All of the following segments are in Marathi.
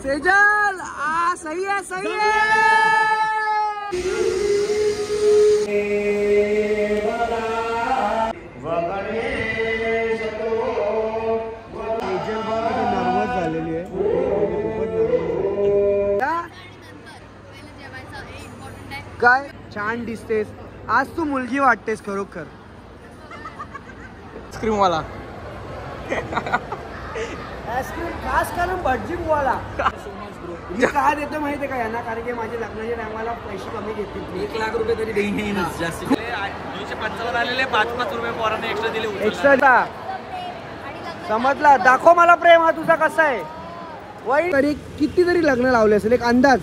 सेजल सही है सही है। नर्वस झालेली आहे, खूपच नर्वस काय छान दिसतेस आज तू, मुलगी वाटतेस खरोखर। आईस्क्रीम वाला आईस्क्रीम खास करून भटजी वाला मी काय देतो माहिती का यांना, कारण की माझ्या लग्नाच्या टायमाला पैसे कमी घेतील, 1 लाख रुपये तरी देईन जास्त। 255 आलेले 5-5 रुपये पोरांना एक्स्ट्रा दिले, एक्स्ट्रा समजला। दाखव मला प्रेम हा तुझा कसा आहे वय। तरी किती तरी लग्न लावले असेल एक अंदाज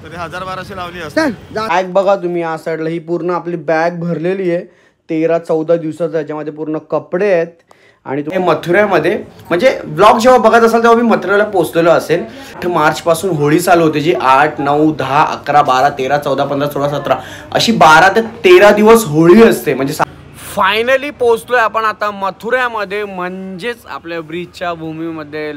तरी 1000-1200 लावली असते। बॅग बघा तुम्ही, या साईडला ही पूर्ण आपली बॅग भरलेली आहे 13-14 दिवसाचा, याच्यामध्ये पूर्ण कपडे आहेत। आणि तुम्ही मथुऱ्यामध्ये म्हणजे ब्लॉग जेव्हा बघत असाल तेव्हा मी मथुऱ्याला पोहोचलेलो असेल। 8 मार्च पासून होळी चालू होते, जी 8, 9, 10, 11, 12, 13, 14, 15, 16, 17 अशी 12 ते 13 दिवस होळी असते। म्हणजे फायनली पोहोचलोय आपण आता मथुऱ्यामध्ये, म्हणजेच आपल्या ब्रिजच्या भूमीमध्ये।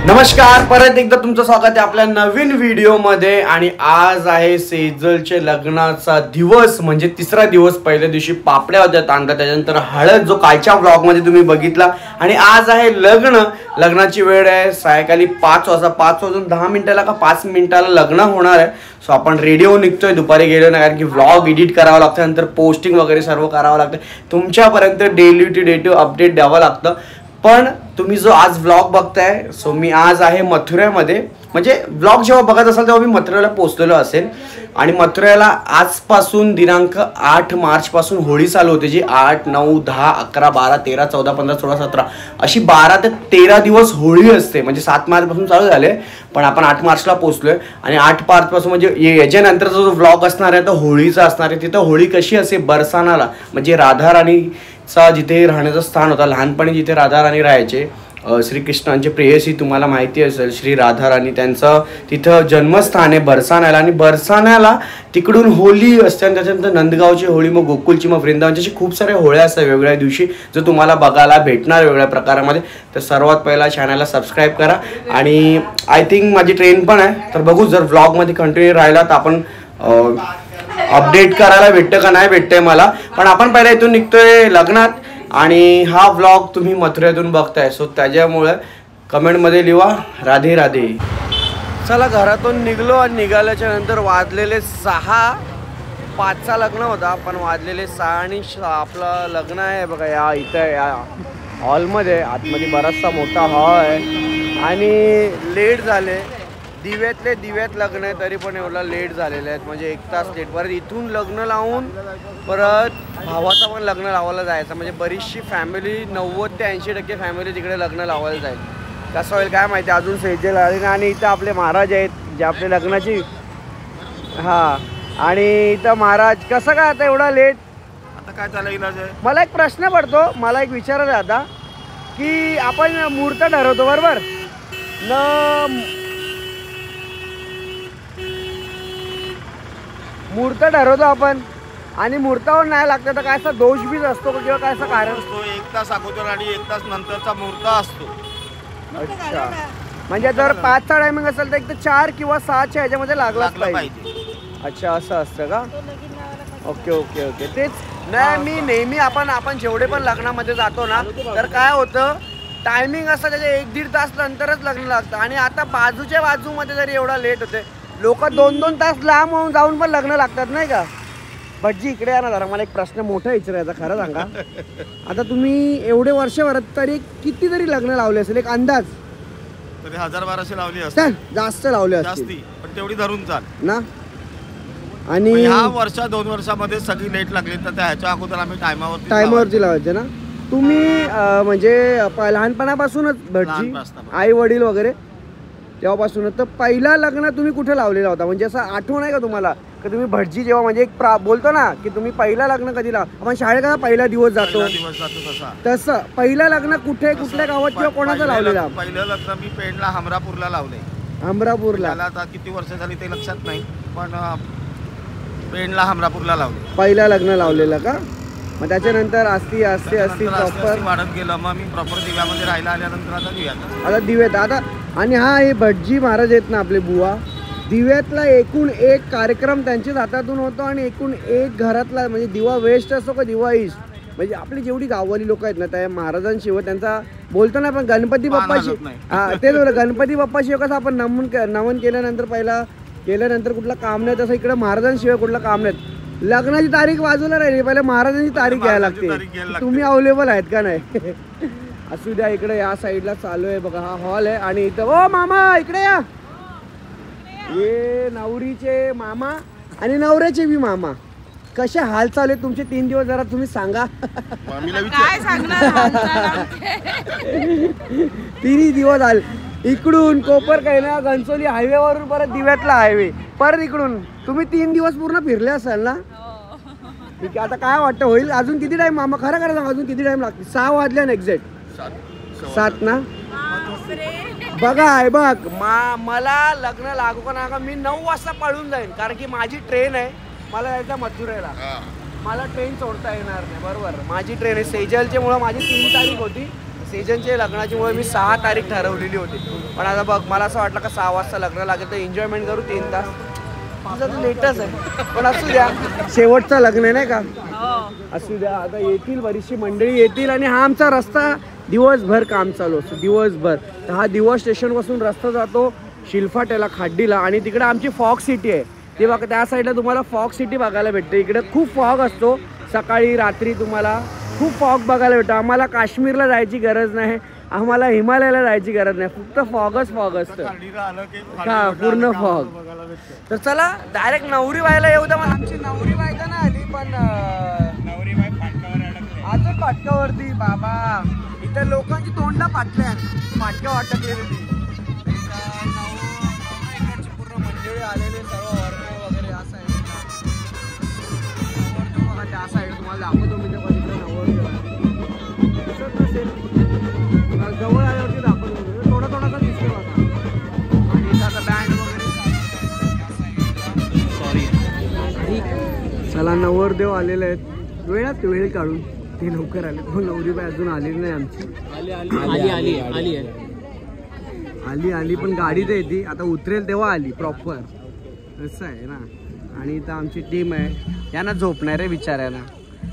नमस्कार, परत एकदा तुमचं स्वागत आहे आपल्या नवीन व्हिडिओमध्ये। आणि आज आहे सेजलचे लग्नाचा दिवस, म्हणजे 3रा दिवस। पहिल्या दिवशी पापड्या होत्या तांदळा, त्याच्यानंतर हळद, जो कालच्या व्लॉगमध्ये तुम्ही बघितला। आणि आज आहे लग्न। लग्नाची वेळ आहे सायंकाळी 5 वाजता, 5 वाजून 10 मिनिटाला का 5 मिनिटाला लग्न होणार आहे। सो आपण रेडी होऊन निघतोय, दुपारी गेलो नाही कारण की व्लॉग एडिट करावं लागतं, नंतर पोस्टिंग वगैरे सर्व करावं लागतं, तुमच्यापर्यंत daily today to update द्यावं लागतं। पण तुम्ही जो आज व्लॉग बघताय, सो मी आज आहे मथुऱ्यामध्ये। म्हणजे व्लॉग जेव्हा बघत असाल तेव्हा मी मथुऱ्याला पोहोचलेलो असेल। आणि मथुऱ्याला आजपासून दिनांक 8 मार्च पासून होळी चालू होते, जी 8, 9, 10, 11, 12, 13, 14, 15, 16, 17 अशी 12 ते 13 दिवस होळी असते। म्हणजे 7 मार्च पासून चालू झाले, पण आपण 8 मार्चला पोहोचलोय। आणि 8 मार्च पासून म्हणजे याच्यानंतरचा जो व्लॉग असणार आहे तो होळीचा असणार आहे। तिथं होळी कशी असते, बरसानाला, म्हणजे राधा राणीचा जिथे राहण्याचं स्थान होता, लहानपणी जिथे राधा राणी राहायचे, श्रीकृष्णांचे प्रेयसी तुम्हाला माहिती असेल श्री राधा राणी, त्यांचं तिथं जन्मस्थान आहे बरसाण्याला। आणि बरसाण्याला तिकडून होळी असते, आणि त्याच्यानंतर नंदगावची होळी, मग गोकुलची, मग वृंदावनची, अशी खूप साऱ्या होळ्या असतात वेगवेगळ्या दिवशी, जो तुम्हाला बघायला भेटणार वेगवेगळ्या प्रकारामध्ये। तर सर्वात पहिला चॅनलला सबस्क्राईब करा। आणि आय थिंक माझी ट्रेन पण आहे, तर बघू जर व्लॉगमध्ये कंटिन्यू राहिला तर आपण अपडेट करायला भेटतं का नाही भेटतंय मला। पण आपण पहिला इथून निघतोय लग्नात, आणि हा व्लॉग तुम्ही मथुऱ्यातून बघताय, सो त्याच्यामुळे कमेंटमध्ये लिहा राधे राधे। चला घरातून निघलो, आणि निघाल्याच्या नंतर वाजलेले 6:05चा लग्न होता, पण वाजलेले 6 आणि आपलं लग्न आहे बघा या इथं या हॉलमध्ये। आतमध्ये बराचसा मोठा हॉल आहे, आणि लेट झाले, दिव्यातले दिव्यात लग्न आहे, तरी पण एवढा लेट झालेले आहेत, म्हणजे 1 तास लेट। परत इथून लग्न लावून परत भावाचं पण लग्न लावायला जायचं, म्हणजे बरीचशी फॅमिली 90 ते 80% फॅमिली तिकडे लग्न लावायला जाईल। कसं होईल काय माहिती, अजून सेजल आले। आणि इथं आपले महाराज आहेत जे आपल्या लग्नाची, हां, आणि इथं महाराज कसं काय आता एवढा लेट, आता काय चाललं इलाज आहे। मला एक प्रश्न पडतो, मला एक विचारायचं आता, की आपण मुहूर्त ठरवतो बरोबर न, मुहूर्त ठरवतो आपण, आणि मुहूर्तावर नाही लागतं तर काय असा दोष बीज असतो किंवा काय असं कारण असतो? 1 तास अगोदर आणि 1 तास नंतरचा मुहूर्त असतो। अच्छा, म्हणजे जर 5चा टायमिंग असेल तर एक तर 4 किंवा 6च्या ह्याच्यामध्ये लागलाच पाहिजे। अच्छा, असं असतं का? ओके ओके ओके, तेच नाही, मी नेहमी आपण जेवढे पण लग्नामध्ये जातो ना, तर काय होतं, टायमिंग असतं त्याच्या 1-1.5 तास नंतरच लग्न लागतं। आणि आता बाजूच्या बाजूमध्ये जरी एवढा लेट होते, लोक 2-2 तास लांब होऊन जाऊन पण लग्न लागतात नाही का। भटजी इकडे या ना जरा, मला एक प्रश्न मोठा विचारायचा, खरं सांगा, आता तुम्ही एवढे वर्षभरात तरी किती तरी लग्न लावले असेल एक अंदाज? तरी 1000-1200 लावली असते, जास्त लावले जास्ती, पण तेवढी धरून चाल ना। आणि ह्या 2 वर्षामध्ये सगळी लेट लागली, तर ह्याच्या अगोदर आम्ही टायमावरती लावायचे ना। तुम्ही म्हणजे लहानपणापासूनच भटजी, आई वडील वगैरे तेव्हापासूनच, तर पहिला लग्न तुम्ही कुठे लावलेला होता? म्हणजे असं आठवण आहे का तुम्हाला, की तुम्ही भटजी जेव्हा म्हणजे एक बोलतो ना की तुम्ही पहिला लग्न कधी लाव, आपण शाळेत का पहिला दिवस जातो तसं पहिला लग्न कुठे, कुठल्या गावात किंवा कोणाचं लावलेलं? पहिलं लग्न मी पेणला हमरापूरला लावले। हमरापूरला आता किती वर्ष झाली ते लक्षात नाही, पण पेणला हमरापूरला लावले पहिला लग्न लावलेलं का? मग त्याच्यानंतर असती प्रॉपर वाढत गेलं. मग मी प्रॉपर दिव्यामध्ये राहायला आल्यानंतर आता दिव्यात आता दिव्यात आता. आणि हा हे भटजी महाराज आहेत ना आपले बुवा, दिव्यातला एकूण एक कार्यक्रम त्यांच्याच हातातून होतो आणि एकूण एक घरातला म्हणजे दिवा वेस्ट असतो का दिवा ईस्ट, म्हणजे आपली जेवढी गाववाली लोक आहेत ना त्या महाराजांशिवाय त्यांचा बोलतो ना आपण गणपती बाप्पाशी. हा तेच बरं, गणपती बाप्पाशिवाय कसं आपण नमन केल्यानंतर कुठलं काम नाही, तसं इकडे महाराजांशिवाय कुठलं काम नाही. लग्नाची तारीख बाजूला राहिली, पहिले महाराजांची तारीख घ्यायला लागते. तुम्ही अवेलेबल आहेत का नाही? असू द्या. इकडे या साईडला चालू आहे बघा, हा हॉल आहे. आणि इथं ओ मामा इकडे या, ये नवरीचे मामा आणि नवऱ्याचे बी मामा. कसे हाल चालू आहे तुमचे 3 दिवस, जरा तुम्ही सांगा. काय सांगणार. 3 दिवस आले इकडून कोपर काय ना घनसोली हायवे वरून परत दिव्यातला हायवे परत इकडून. तुम्ही 3 दिवस पूर्ण फिरले असाल ना? ठीक आहे. आता काय वाटतं होईल अजून किती टाइम मामा? खरं सांगा अजून किती टाइम लागते? 6 वाजल्या ना एक्झॅक्ट 7 ना? बघा आहे बघ मला लग्न लागू का ना, मी 9 वाजता पळून जाईन कारण की माझी ट्रेन आहे. मला जायचं मथुरेला, मला ट्रेन सोडता येणार नाही. बरोबर, माझी ट्रेन आहे. सेजलच्या मुळे माझी 3 तारीख होती, सेजलच्या लग्नाची मुळे मी 6 तारीख ठरवलेली होती. पण आता बघ मला असं वाटलं का 6 वाजता लग्न लागेल तर एन्जॉयमेंट करू 3 तास. तुझं तर लेटच आहे पण असू द्या, शेवटचं लग्न आहे नाही का? असू द्या. आता येतील बरीचशी मंडळी येतील आणि हा आमचा रस्ता दिवसभर काम चालू असतो दिवसभर. तर हा दिवस स्टेशनपासून रस्ता जातो शिलफाट्याला खाड्डीला आणि तिकडे आमची फॉग सिटी आहे. ते बघा त्या साईडला तुम्हाला फॉग सिटी बघायला भेटते. इकडे खूप फॉग असतो सकाळी रात्री, तुम्हाला खूप फॉग बघायला भेटतो. आम्हाला काश्मीरला जायची गरज नाही, आम्हाला हिमालयाला जायची गरज नाही, फक्त फॉगच फॉग असतं. हा पूर्ण फॉग. तर चला डायरेक्ट नवरी बायला येऊ द्या. आमची नवरी बाय का ना आली पण नवरी बाय फाटकावर अडकले अजून फाटकावरती. बाबा इथं लोकांची तोंडा फाटल्या, फाटक्यावर अटकलेली ती. पूर्ण मंडळी आलेले सर्व वगैरे असं आहे. बघा त्या साईड तुम्हाला दाखवतो मी. जवळ आल्यावरती दाखवतो, थोडासा दिसतो आता. आणि इथं आता बँड वगैरे. सॉरी. चला नवरदेव आलेले आहेत, वेळ काढून ते लवकर आले. तो नवरी बाई अजून आलेली नाही आमची. आली पण गाडीत येते आता, उतरेल तेव्हा आली प्रॉपर. असं आहे ना. आणि इथं आमची टीम आहे. यांना झोपणार आहे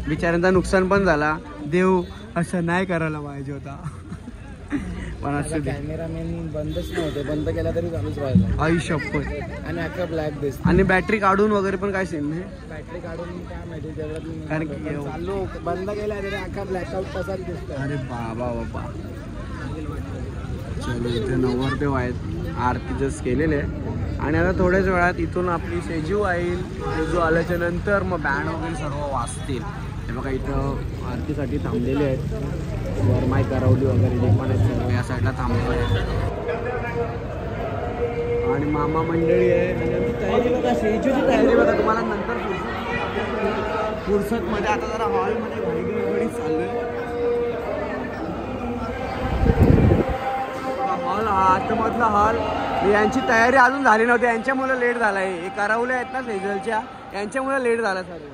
बिचाऱ्यांचा नुकसान पण झाला. देव असं नाही करायला पाहिजे होता. पण असं कॅमेरामॅन बंदच नव्हते, बंद केला तरी चालूच राहिला. आई शपथ. आणि अख्खा ब्लॅक दिसतो. आणि बॅटरी काढून वगैरे पण काय सीन नाही. बॅटरी काढून काय माहिती तेवढं, कारण की चालू बंद केला तरी अख्खा ब्लॅकआउट तसाच दिसतो. अरे बाबा. चलो इथे नवरदेव आहेत, आरती जस्ट केलेले आहे. आणि आता थोड्याच वेळात इथून आपली सेजू येईल. सेजू आल्याच्या नंतर मग बँड वगैरे सर्व वाजतील. हे बघा इथं आरतीसाठी थांबलेले आहेत. वरमाई करवली वगैरे जे पण आहेत सर्व या साईडला थांबलेले आहेत. आणि मामा मंडळी आहे. आणि आमची तयारी बघा, सेजूची तयारी बघा तुम्हाला नंतर फुरसतमध्ये. आता जरा हॉलमध्ये घाईगडबडी चालू आहे. हॉल हा आतमधला हॉल. यांची तयारी अजून झाली नव्हती, यांच्यामुळे लेट झाला आहे. हे करवले आहेत ना सेजलच्या, यांच्यामुळे लेट झाला सर्व.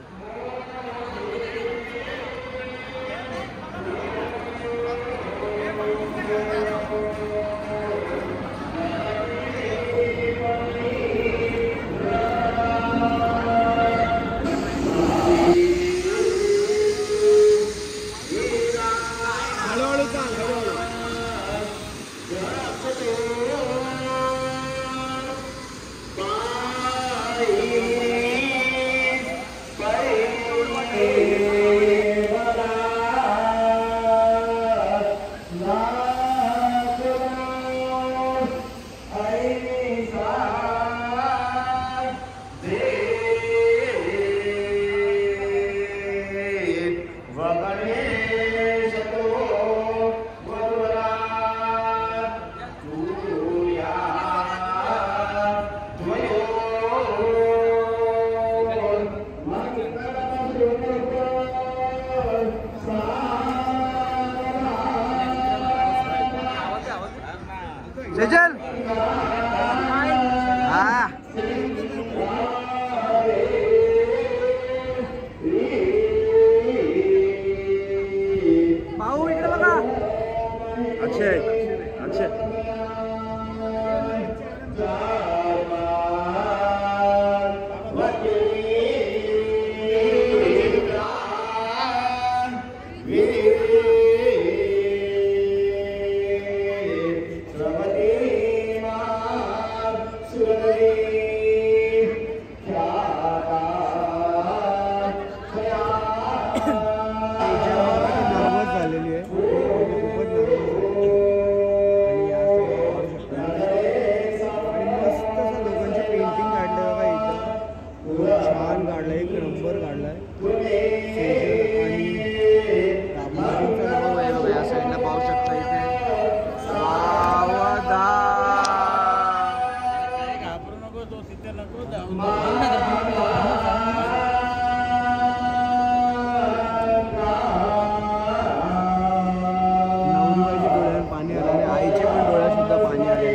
नवरीबाईच्या डोळ्यात पाणी आलं आणि आईचे पण डोळ्यात सुद्धा पाणी आले.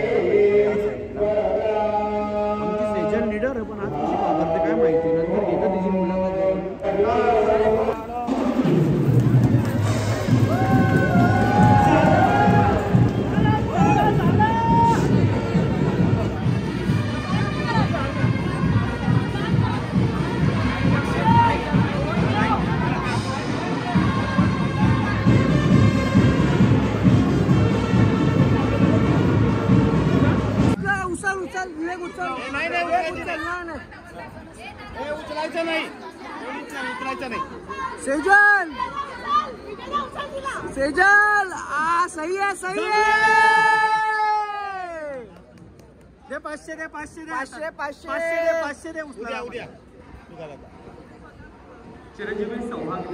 आमची सेजल लीडर आहे, पण आज कशी वापरते काय माहिती. नंतर घेतं तिची मुलाखत. उचलायचं नाही, उचलायचं नाही. सेजल सेजल सही आहे, सही आहे. दे 500 दे, 500 दे, 500 500 500 दे, 500 दे. उद्या उद्या चिरंजीवी सौभाग्य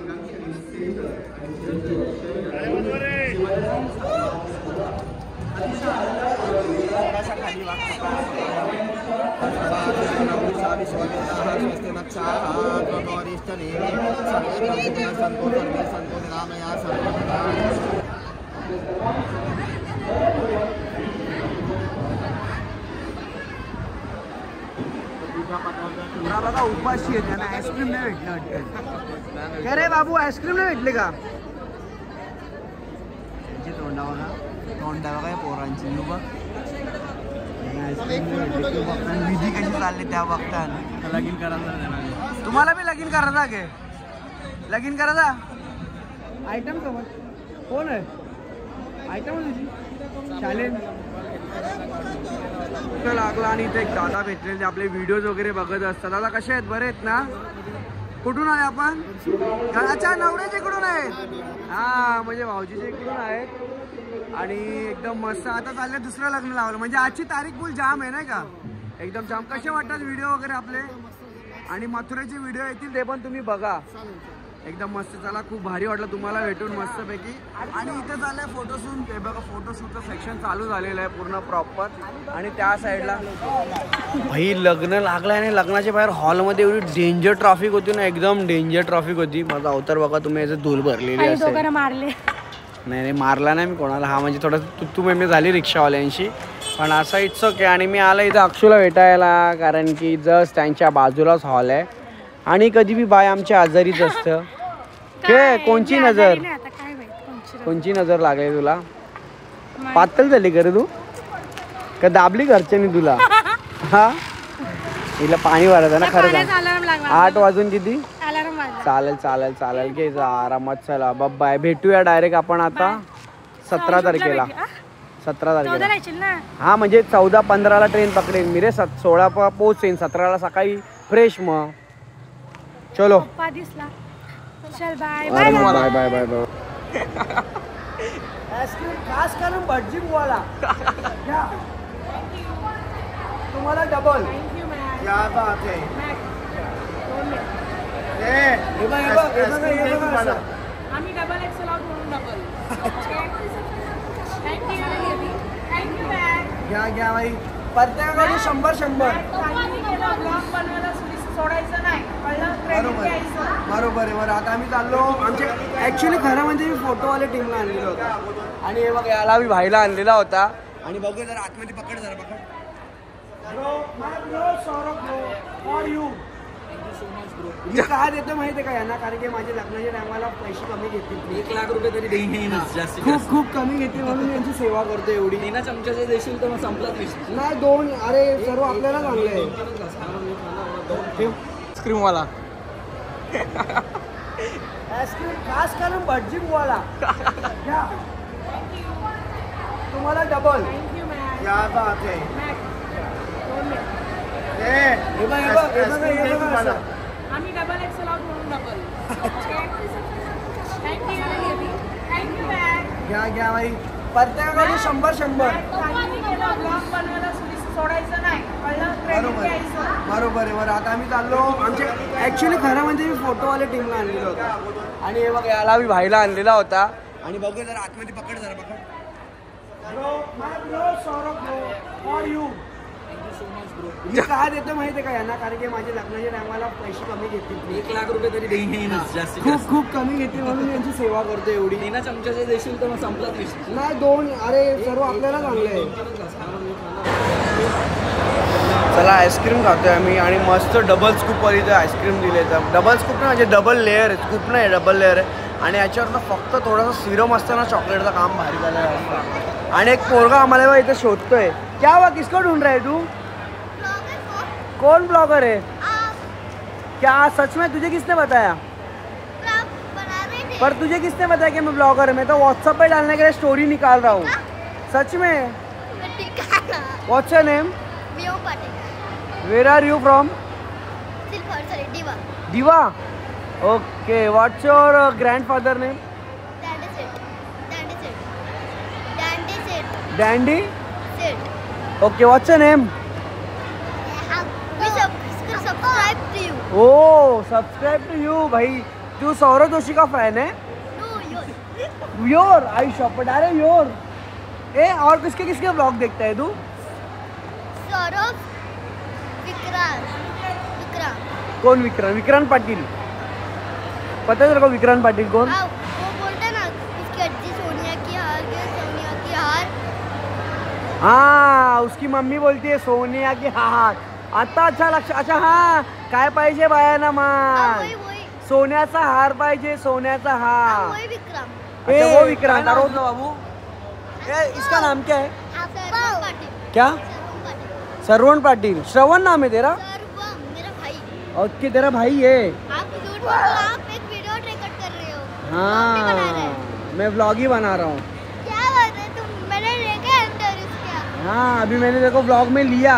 बघा उपाशी आहे, त्यांना आईस्क्रीम नाही भेटलं. काय रे बाबू, आईस्क्रीम नाही भेटले का? तोंडा बघा पोरांची बघ. विधी कशी चालली त्या बघता. लगीन करायला तुम्हाला बी लगीन करायचा गे, लगीन करायचा. आयटम का कोण आहे? आयटम तुझी चालेल लागला. आणि इथे एक दादा भेटलेले, आपले व्हिडिओज वगैरे बघत असतात. दादा कसे आहेत? बरे आहेत ना? कुठून आले आपण? अच्छा, नवऱ्याचे इकडून आहेत. हा म्हणजे भाऊजीचे इकडून आहेत. आणि एकदम मस्त. आता चाललं दुसरं लग्न लावलं, म्हणजे आजची तारीख फुल जाम आहे नाही का? एकदम जाम. कसे वाटतात व्हिडिओ वगैरे आपले? आणि मथुरेचे व्हिडिओ येतील ते पण तुम्ही बघा, एकदम मस्त. चला, खूप भारी वाटलं तुम्हाला भेटून मस्तपैकी. आणि इथे चाललंय फोटोशूट. हे बघा फोटोशूटचं सेक्शन चालू झालेलं आहे पूर्ण प्रॉपर. आणि त्या साईडला भाई लग्न लागलं आणि लग्नाच्या बाहेर हॉलमध्ये एवढी डेंजर ट्रॅफिक होती ना, एकदम डेंजर ट्रॅफिक होती. माझा अवतार बघा तुम्ही, याचं धूल भरलेली असेल. मारले नाही मारला नाही मी कोणाला. हा म्हणजे थोडं तू मेमे झाली रिक्षावाल्यांशी, पण असं इट्स ओके. आणि मी आलं इथं अक्षूला भेटायला, कारण की जस्ट त्यांच्या बाजूलाच हॉल आहे. आणि कधी बी बाय आमच्या आजारीच असतं. के कोणची नजर, कोणची नजर लागली तुला? पातळ झाली का रे तू? का दाबली घरच्यांनी तुला? हा हिला पाणी भरायचं ना खरं का? 8 वाजून किती? चालेल चालेल चालेल, घे आरामात. चला बाय, भेटूया डायरेक्ट आपण आता 17 तारखेला. 17 तारखेला हा, म्हणजे 14-15ला ट्रेन पकडेन मी रे. 16 पोहोचेन, 17ला सकाळी फ्रेश. मग चलो चल bye bye bye bye bye bye. Ice cream खास करून भटजी बुवाला तुम्हाला डबल. क्या बात है. आम्ही डबल एक्सेल आउट म्हणून डबल. थँक्यू घ्या घ्या भाई, प्रत्येकाकडे 100-100. सोडायचं नाही, बरोबर आहे. बरं आता आम्ही चाललो. आमच्या ऍक्च्युली खरं म्हणजे मी फोटोवाले टीमला आणलेला होता. आणि हे बघ याला मी भाईला आणलेला होता. आणि बघू जरा आतमध्ये, पकड जरा पकड. मी काय देतो माहिती आहे का यांना, कारण की माझ्या लग्नाच्या टायमाला पैसे कमी घेतील. 1 लाख रुपये तरी देईन जास्त. खूप खूप कमी घेते म्हणून यांची सेवा करतो एवढी. 3 चमच्याचे देशील तर मग संपलाच विषय. नाही 2. अरे सर्व आपल्याला चांगलं आहे. आईस्क्रीम वाला आईस्क्रीम खास करून भटजी बुवाला घ्या, तुम्हाला डबल. क्या बात है. आम्ही डबल एक्सेल आउट म्हणून डबल. थँक्यू घ्या घ्या भाई, प्रत्येकाकडे 100-100. सोडायचं नाही, बरोबर आहे. बरं आता आम्ही चाललो. आमच्या ऍक्च्युली खरं म्हणजे मी फोटोवाले टीमला आणलेला होता. आणि हे बघ याला मी भाईला आणलेला होता. आणि बघू जरा आतमध्ये, पकड जरा पकड. मी काय देतो माहितीये का यांना, कारण की माझ्या लग्नाच्या टायमाला पैसे कमी घेतील, 1 लाख रुपये तरी देईन जास्तीत खूप खूप कमी घेतील म्हणून यांची सेवा करतो एवढी. बिना चमच्याचे देशील तर मग संपलाच विषय. नाही 2, अरे सर्व आपल्याला चांगलं आहे. चला आईस्क्रीम खातोय आम्ही आणि मस्त डबल स्कूपवर इथे आईस्क्रीम दिले. तर डबल स्कूप नाही म्हणजे डबल लेअर आहे, स्कूप नाही डबल लेअर आहे. आणि याच्यावर फक्त थोडंसं सिरम असतं ना चॉकलेटचं काम भारी झालं असतं. आणि एक पोरगा आम्हाला इथे शोधतोय. क्या हुआ, किसको ढूंढ रहा है तू? कौन ब्लॉगर है? क्या सच में तुझे किसने बताया? पर तुझे किसने बताया कि मैं ब्लॉगर है? मैं तो व्हाट्सएप पे डालने के लिए स्टोरी निकाल रहा हूँ. सच में? What's your name? Where are you from? Diva. Okay. What's your grandfather name? डैंडी. Okay. What's your name? Oh subscribe to you. भाई तू सौरभ जोशी का फैन है? योर आई शॉप अरे योर. ए और किसके किसके ब्लॉग देखता है तू? सौरभ, कौन विक्रांत? विक्रांत पाटिल. पता है तेरे को विक्रांत पाटिल कौन? वो बोलता ना उसकी अज्जी सोनिया की हार गई, सोनिया की हार. हाँ उसकी मम्मी बोलती है सोनिया की हार. आता अच्छा लक्ष. अच्छा हाँ काय पाहिजे बायांना मान? वही सोन्याचा हार पाहिजे, सोन्याचा हार. वही विक्रम. अच्छा वो विक्रांत. बाबू इसका नाम क्या है? सरवण पाटिल. क्या? सरवण पाटिल. श्रवण नाम है तेरा? सरवण मेरा भाई. ओके तेरा भाई है. आप झूठ बोलो, आप एक वीडियो रिकॉर्ड कर रहे हो. हाँ मैं व्लॉग ही बना रहा हूँ. क्या बात है, तुम मैंने देखा अंदर इसका. हाँ अभी मैंने देखो ब्लॉग में लिया.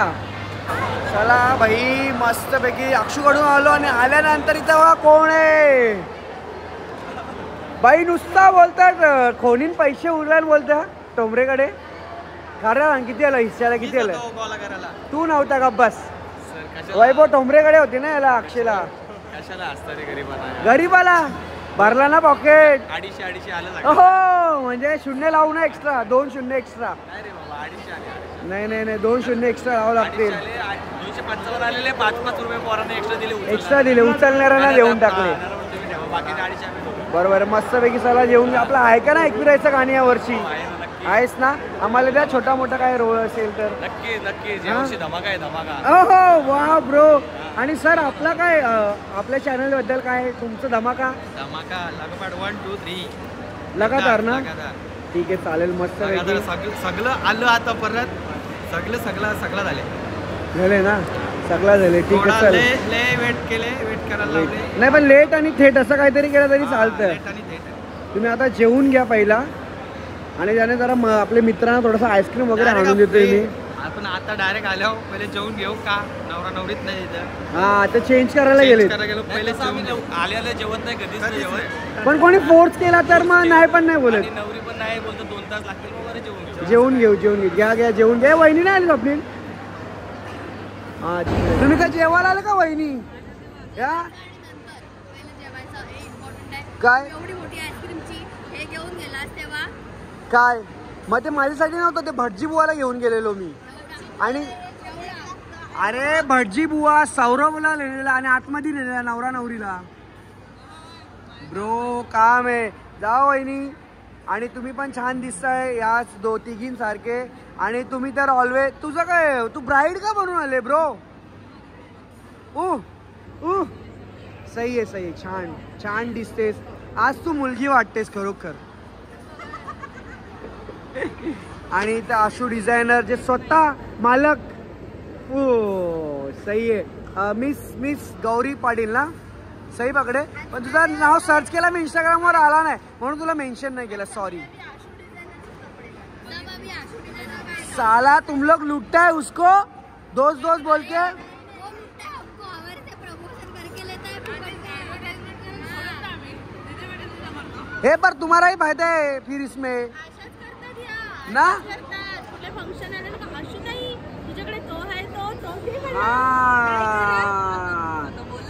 चला भाई मस्तपैकी अक्षूकडून आलो आणि आल्यानंतर इथं बघा कोण आहे. बाई नुसता बोलतात खोनीन पैसे उरले बोलता टोमरेकडे. खरं किती आलं हिस्साला, किती आलं? तू नव्हता का? बस वैभव टोमरेकडे होते ना याला अक्षयला. कशाला असतं रे गरीबाला? गरीबाला भरला ना पॉकेट. 250 आलं. हो म्हणजे 0 लावू ना एक्स्ट्रा, 2 0 एक्स्ट्रा. नाही रे बाबा 250 आले. नाही 2 0 एक्स्ट्रा लावावं लागतील. 255 आलेले 5-5 रुपये पोरांना एक्स्ट्रा दिले उचलणाऱ्यांना देऊन टाकले. बाकी 250 बरोबर मस्तपैकी चला जेवून. आपला आहे का ना एकविरायचं गाणी या वर्षी? आहेस ना? आम्हाला द्या छोटा मोठा काय रोल असेल तर. नक्की जेवशी धमाका आहे धमाका. हो वा ब्रो. आणि सर आपला काय आपल्या चॅनल बद्दल काय तुमचं धमाका? लगातार 1 2 3 लगातार ना? ठीक आहे चालेल मस्त सगळं आलं आता परत सगळं झाले ना? सगळं झाले. ठीक आहे चल. वेट करायला लावले. नाही पण लेट आणि थेट असं काहीतरी केलं तरी चालतं. तुम्ही आता जेवून घ्या पहिला आणि त्याने जरा आपल्या मित्रांना थोडंसं आईस्क्रीम वगैरे आणून देतोय मी. आपण आता डायरेक्ट आल्यावर पहिले जेवून घेऊ का? नवरा नवरीत नाही इथं. हा आता चेंज करायला गेले. पहिले आल्याला जेवत नाही कधीच नाही जेवत. पण कोणी फोर्स केला तर मग नाही पण नाही बोलत. आणि नवरी पण नाही बोलतो 2 तास लागतील वगैरे जेवून घेऊ घ्या जेवून घ्या. वहिनी नाही आली स्वप्नील? हा तुम्ही का जेवायला आलं का वहिनी? या काय एवढी मोठी आईस्क्रीमची हे घेऊन गेलास तेव्हा काय मग ते माझ्यासाठी नव्हतं, ते भटजी बुवाला घेऊन गेलेलो मी. आणि अरे भटजी बुवा सौरभला लिहिलेला आणि आतमध्ये लिहिलेला नवरा नवरीला. ब्रो काम आहे. जाओ वहिनी. आणि तुम्ही पण छान दिसताय याच 2-3 सारखे. आणि तुम्ही तर ऑलवेज. तुझं काय तू ब्राईड का बनून आले ब्रो? सही आहे छान दिसतेस आज. तू मुलगी वाटतेस खरोखर. आणि इथं आशू डिझायनर जे स्वतः मालक. सही आहे. मिस गौरी पाटील ना? सही पकडे. पण तुझं नाव सर्च केला मी इंस्टाग्रामवर आला नाही म्हणून तुला मेन्शन नाही केलं. सॉरी. साला तुम लोग लूटता है उसको दोस्त बोल के. हे पर तुम्हारा ही फायदा है फिर इसमें ना.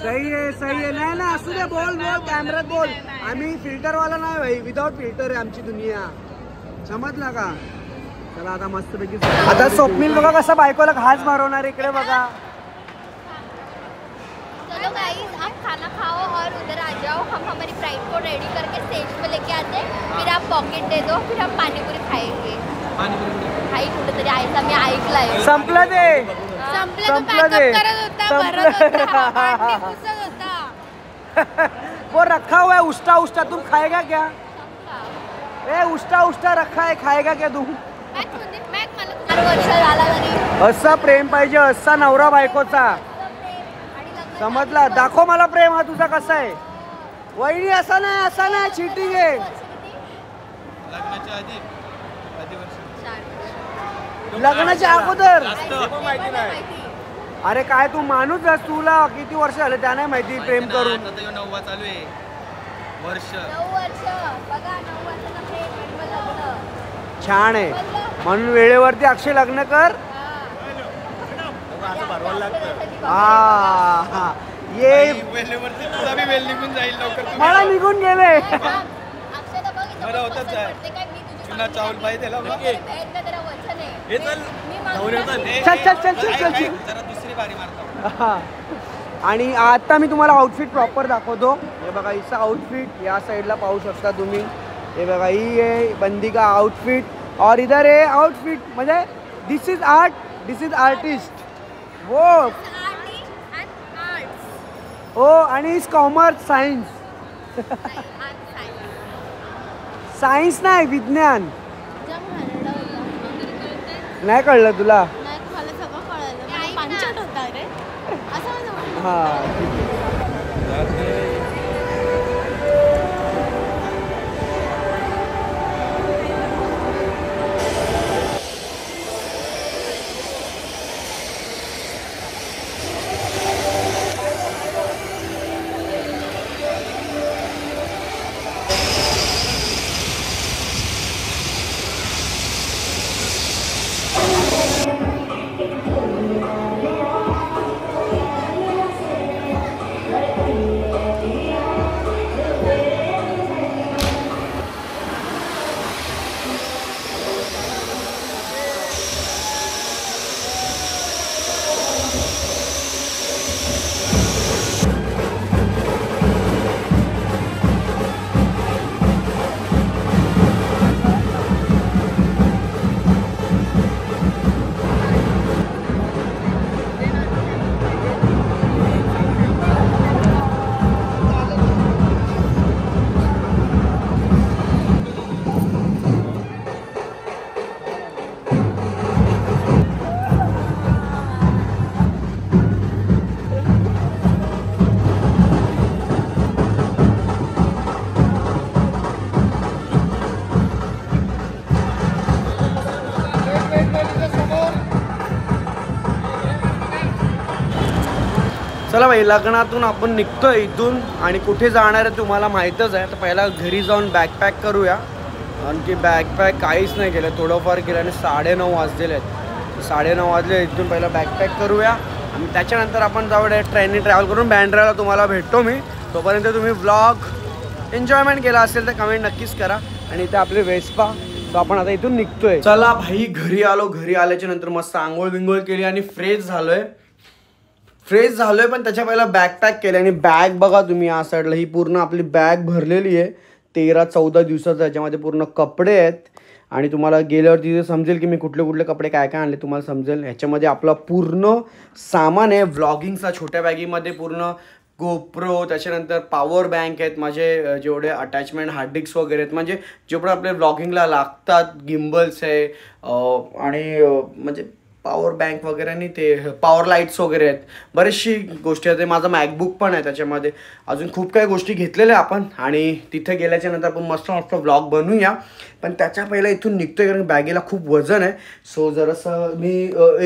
सही आहे. नाही असू दे. बोल कॅमेऱ्यात बोल. आम्ही फिल्टरवाला नाही भाई, विदाउट फिल्टर आहे आमची दुनिया. समजला का? चला आता मस्तपैकी आता स्वप्नील बघा कसा बायकोला घास मारवणार इकडे बघा. चलो गाइस आप खाना खाओ और उधर आ जाओ. हम हमारी फ्लाइट को रेडी करके स्टेज पे लेके आते हैं. फिर आप पॉकेट दे दो. फिर हम पानीपुरी खाएंगे. खाई कुठेतरी आयचा मी ऐकलाय. संपलं ते वो रखा हुआ है उष्टा उष्टा. तुम खाएगा क्या? ए उष्टा उष्टा रखा है, खाएगा क्या तू? असा प्रेम पाहिजे, असा नवरा बायकोचा. समजला? दाखव मला प्रेम हा तुझा कसा आहे. वहिनी असा नाही चिटिंग आहे. लग्नाच्या अगोदर अरे काय तू माणूस आहेस. तुला किती वर्ष झाले त्या नाही माहिती प्रेम करून. 9 चालू आहे वर्ष. 9 वर्ष बघा. 9 वर्षाचं प्रेम आणि मग लग्न. छान आहे म्हणून वेळेवरती अक्षय लग्न कर. हा ये वेळेवरती तुझा बी वेळ निघून जाईल लवकर. मला निघून गेले. अक्षयदा बघ इथं बरं होतच आहे. पडते काय मी तुझी चुना चावल पाहिजे त्याला. बहीण का तेरा वचन आहे. हे चल मी चल जरा दुसरी बारी मारतो. हा. आणि आता मी तुम्हाला आउटफिट प्रॉपर दाखवतो. हे बघा हिचा आउटफिट या साईडला पाहू शकता तुम्ही. हे बघा ही आहे बंदी का आउटफिट और इधर आहे आउटफिट. म्हणजे this is art, this is artist. वो हो आणि इज कॉमर्स सायन्स. सायन्स नाही विज्ञान. नाही कळलं तुला? हा चला भाई लग्नातून आपण निघतोय इथून आणि कुठे जाणार आहे तुम्हाला माहीतच आहे. तर पहिला घरी जाऊन बॅगपॅक करूया. आणखी बॅगपॅक काहीच नाही केलं, थोडंफार केलं आणि 9:30 वाजलेले आहेत. 9:30 वाजले. इथून पहिला बॅगपॅक करूया आणि त्याच्यानंतर आपण जाऊया ट्रेनने ट्रॅव्हल करून बँड्राला तुम्हाला भेटतो मी. तोपर्यंत तुम्ही व्लॉग एन्जॉयमेंट केला असेल तर कमेंट नक्कीच करा. आणि इथे आपले वेस्पा. तो आपण आता इथून निघतोय. चला भाई घरी आलो. घरी आल्याच्या नंतर मस्त आंघोळ बिंघोळ केली आणि फ्रेश झालोय. पण त्याच्या पहिला बॅगपॅक केलं आणि बॅग बघा तुम्ही या साईडला ही पूर्ण आपली बॅग भरलेली आहे. 13-14 दिवसाचं. याच्यामध्ये पूर्ण कपडे आहेत आणि तुम्हाला गेल्यावर तिथे समजेल की मी कुठले कुठले कपडे काय काय आणले तुम्हाला समजेल. ह्याच्यामध्ये आपला पूर्ण सामान आहे व्लॉगिंगचा. छोट्या बॅगीमध्ये पूर्ण गोप्रो, त्याच्यानंतर पॉवर बँक आहेत माझे, जेवढे अटॅचमेंट हार्ड डिस्क वगैरे आहेत म्हणजे जेवढे आपले व्लॉगिंगला लागतात. गिम्बल्स आहे आणि म्हणजे पॉवर बँक वगैरे आणि ते पॉवर लाईट्स वगैरे आहेत. बरेचशी गोष्टी आहेत. माझा मॅकबुक पण आहे त्याच्यामध्ये. अजून खूप काही गोष्टी घेतलेल्या आपण आणि तिथे गेल्याच्या नंतर आपण मस्त मस्त व्लॉग बनवूया. पण त्याच्या पहिला इथून निघतोय कारण बॅगेला खूप वजन आहे. सो जरासं मी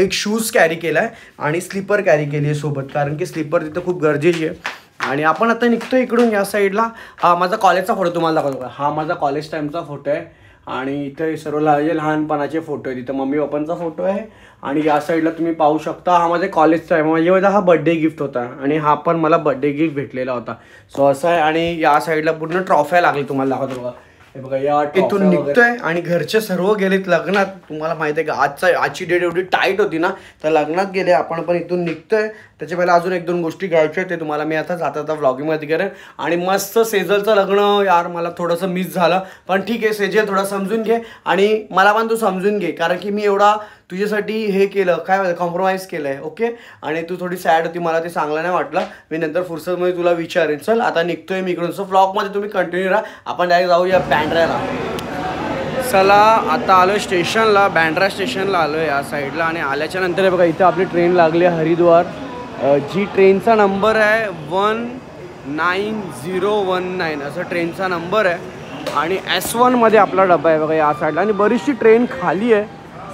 एक शूज कॅरी केला आहे आणि स्लीपर कॅरी केली आहे सोबत, कारण की स्लीपर तिथं खूप गरजेची आहे. आणि आपण आता निघतो इकडून या साईडला. हा माझा कॉलेजचा फोटो तुम्हाला दाखवतो. हा माझा कॉलेज टाईमचा फोटो आहे आणि इथे सर्व लहानपणाचे फोटो आहे. तिथं मम्मी पप्पांचा फोटो आहे आणि या साईडला तुम्ही पाहू शकता हा माझ्या कॉलेजचा आहे. माझ्या हा बड्डे गिफ्ट होता आणि हा पण मला बड्डे गिफ्ट भेटलेला होता. सो असं आहे. आणि या साईडला पूर्ण ट्रॉफ्या लागली तुम्हाला दाखवतो बघा. हे बघा या इथून निघतोय आणि घरचे सर्व गेलेत लग्नात. तुम्हाला माहिती आहे का आजची डेट एवढी टाईट होती ना, तर लग्नात गेले. आपण पण इथून निघतोय. त्याच्या पहिला अजून 1-2 गोष्टी घ्यायच्या ते तुम्हाला मी आता जाता व्लॉगिंगमध्ये करेन. आणि मस्त सेजलचं लग्न यार मला थोडंसं मिस झालं, पण ठीक आहे सेजल थोडं समजून घे आणि मला पण तू समजून घे, कारण की मी एवढा तुझ्यासाठी हे केलं काय कॉम्प्रोमाइज केलं आहे. ओके. आणि तू थोडी सॅड होती, मला ते चांगलं नाही वाटलं. मी नंतर फुरसतमध्ये तुला विचारेन. चल आता निघतोय मी इकडून. सो व्लॉगमध्ये तुम्ही कंटिन्यू राहा. आपण डायरेक्ट जाऊया बँड्राला. चला आता आलो स्टेशनला, बँड्रा स्टेशनला आलो या साईडला. आणि आल्याच्या नंतर बघा इथं आपली ट्रेन लागली आहे हरिद्वार. जी ट्रेनचा नंबर आहे 19019 असं ट्रेनचा नंबर आहे. आणि S1 मध्ये आपला डबा आहे बघा या साईडला. आणि बरीचशी ट्रेन खाली आहे.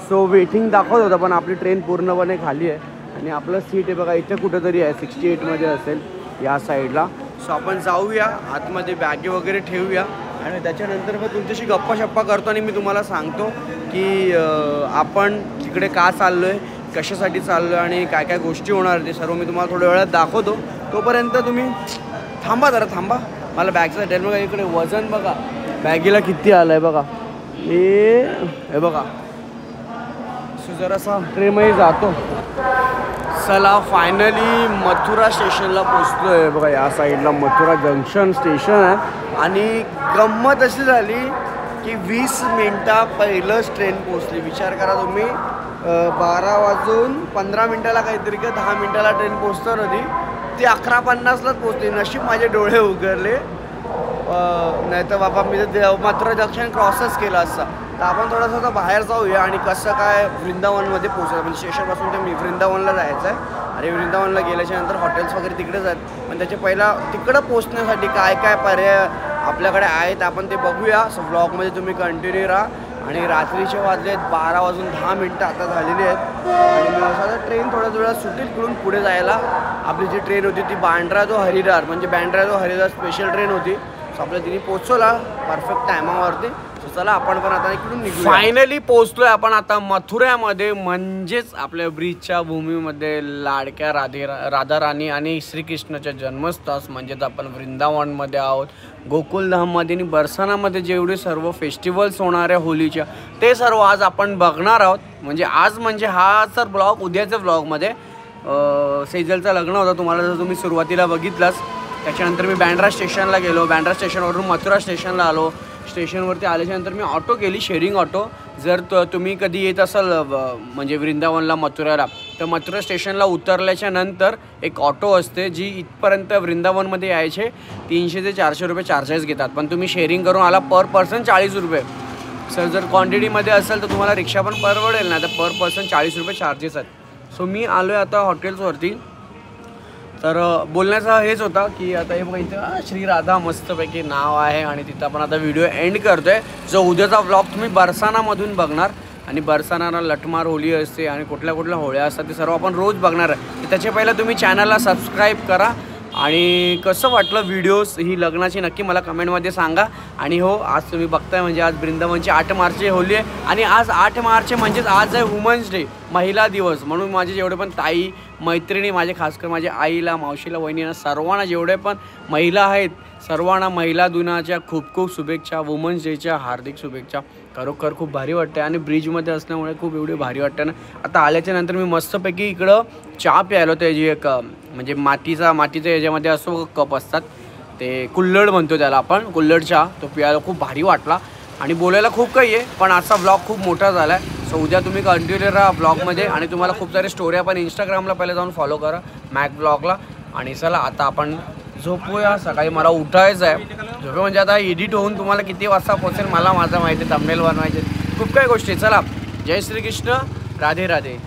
सो वेटिंग दाखवत होतं पण आपली ट्रेन पूर्णपणे खाली आहे. आणि आपलं सीट आहे बघा इथे कुठंतरी आहे 68 मध्ये असेल या साईडला. सो आपण जाऊया आतमध्ये, बॅगे वगैरे ठेवूया आणि त्याच्यानंतर मग तुमच्याशी गप्पा शप्पा करतो आणि मी तुम्हाला सांगतो की आपण तिकडे का चाललो आहे, कशासाठी चाललो आहे आणि काय काय गोष्टी होणार ते सर्व मी तुम्हाला थोड्या वेळात दाखवतो. तोपर्यंत तुम्ही थांबा जरा थांबा. मला बॅगचं टेल बघा इकडे वजन बघा बॅगीला किती आलं आहे बघा. हे बघा. सो जरासा ट्रेनमध्ये जातो. चला फायनली मथुरा स्टेशनला पोचलो आहे बघा या साईडला. मथुरा जंक्शन स्टेशन आहे. आणि गंमत अशी झाली की 20 मिनटा पहिलंच ट्रेन पोचली. विचार करा तुम्ही, 12 वाजून 15 मिनटाला काहीतरी का 10 मिनटाला ट्रेन पोचणार होती, ती 11:50लाच पोचली. नशीब माझे डोळे उघडले, नाही तर बाबा मी तर मथुरा जंक्शन क्रॉसच केलं असतं. तर आपण थोडंसं आता बाहेर जाऊया आणि कसं काय वृंदावनमध्ये पोहोचलं. म्हणजे स्टेशनपासून तर मी वृंदावनला जायचं आहे. आणि वृंदावनला गेल्याच्या नंतर हॉटेल्स वगैरे तिकडेच आहेत, पण त्याच्या पहिला तिकडं पोचण्यासाठी काय काय पर्याय आपल्याकडे आहेत आपण ते बघूया. सो ब्लॉगमध्ये तुम्ही कंटिन्यू राहा. आणि रात्रीचे वाजले आहेत 12 वाजून 10 मिनटं आता झालेली आहेत. आणि मी असं ट्रेन थोड्याच वेळात सुटेल इकडून पुढे जायला. आपली जी ट्रेन होती ती बँड्रा तो हरिद्वार म्हणजे बँड्रा तो हरिद्वार स्पेशल ट्रेन होती. सो आपल्या तिने पोचवला परफेक्ट टायमावरती. सो चला आपण पण आता इकडून निघू. फायनली पोचलोय आपण आता मथुऱ्यामध्ये, म्हणजेच आपल्या ब्रिजच्या भूमीमध्ये लाडक्या राधा राणी आणि श्रीकृष्णाच्या जन्मस्थळ म्हणजेच आपण वृंदावनमध्ये आहोत. गोकुलधाममध्ये आणि बरसानामध्ये जेवढे सर्व फेस्टिवल्स होणार आहे होलीच्या, ते सर्व आज आपण बघणार आहोत. म्हणजे आज म्हणजे हा सर ब्लॉग उद्याच्या ब्लॉगमध्ये सेजलचं लग्न होतं तुम्हाला जर तुम्ही सुरुवातीला बघितलंच. त्याच्यानंतर मी बँड्रा स्टेशनला गेलो. बँड्रा स्टेशनवरून मथुरा स्टेशनला आलो. स्टेशनवरती आल्याच्यानंतर मी ऑटो केली, शेअरिंग ऑटो. जर तुम्ही कधी येत असाल म्हणजे वृंदावनला मथुराला, तर मथुरा स्टेशनला उतरल्याच्या नंतर एक ऑटो असते जी इथपर्यंत वृंदावनमध्ये यायचे 300 ते 400 रुपये चार्जेस घेतात. पण तुम्ही शेअरिंग करून आला पर पर्सन 40 रुपये. सर जर क्वांटिटीमध्ये असेल तर तुम्हाला रिक्षा पण परवडेल, नाही तर पर पर्सन 40 रुपये चार्जेस आहेत. सो मी आलो आहे आता हॉटेल्सवरती. तर बोलण्याचा हेच होता की आता हे बघा इथं श्री राधा मस्तपैकी नाव आहे आणि तिथं आपण आता व्हिडिओ एंड करतो आहे. जो उद्याचा व्लॉग तुम्ही बरसानामधून बघणार. आणि बरसानाला लठमार होली असते आणि कुठल्या कुठल्या होळ्या असतात ते सर्व आपण रोज बघणार आहे. तर त्याच्या पहिलं तुम्ही चॅनलला सबस्क्राईब करा. आणि कसं वाटलं व्हिडिओज ही लग्नाची नक्की मला कमेंटमध्ये सांगा. आणि हो आज तुम्ही बघताय म्हणजे आज वृंदावनची 8 मार्चची होली आहे. आणि आज 8 मार्च म्हणजेच आज आहे वुमन्स डे, महिला दिवस. म्हणून माझे जेवढे पण ताई मैत्रिणी, माझे खासकर माझ्या आईला, मावशीला, वहिनीला, सर्वांना जेवढे पण महिला आहेत सर्वांना महिला दिनाच्या खूप खूप शुभेच्छा. वुमन्स डेच्या हार्दिक शुभेच्छा. खरोखर खूप भारी वाटते आणि ब्रिजमध्ये असल्यामुळे खूप एवढी भारी वाटतं ना. आता आल्याच्या नंतर मी मस्तपैकी इकडं चहा प्यायलो. त्याची एक म्हणजे मातीच्या याच्यामध्ये असो कप असतात, ते कुल्हड म्हणतो त्याला आपण, कुल्हड चहा. तो प्यायला खूप भारी वाटला. आणि बोलायला खूप काही आहे पण आजचा ब्लॉग खूप मोठा झाला आहे. सो उद्या तुम्ही कंटिन्यू राहा ब्लॉगमध्ये. आणि तुम्हाला खूप सारे स्टोऱ्या पण इंस्टाग्रामला पहिले जाऊन फॉलो करा मॅक ब्लॉगला. आणि चला आता आपण झोपूया. सकाळी मला उठायचं आहे. झोपे म्हणजे आता एडिट होऊन तुम्हाला किती वाजता पोहोचेल मला माझं माहिती आहे. थंबनेल बनवायचे खूप काही गोष्टी. चला जय श्रीकृष्ण, राधे राधे.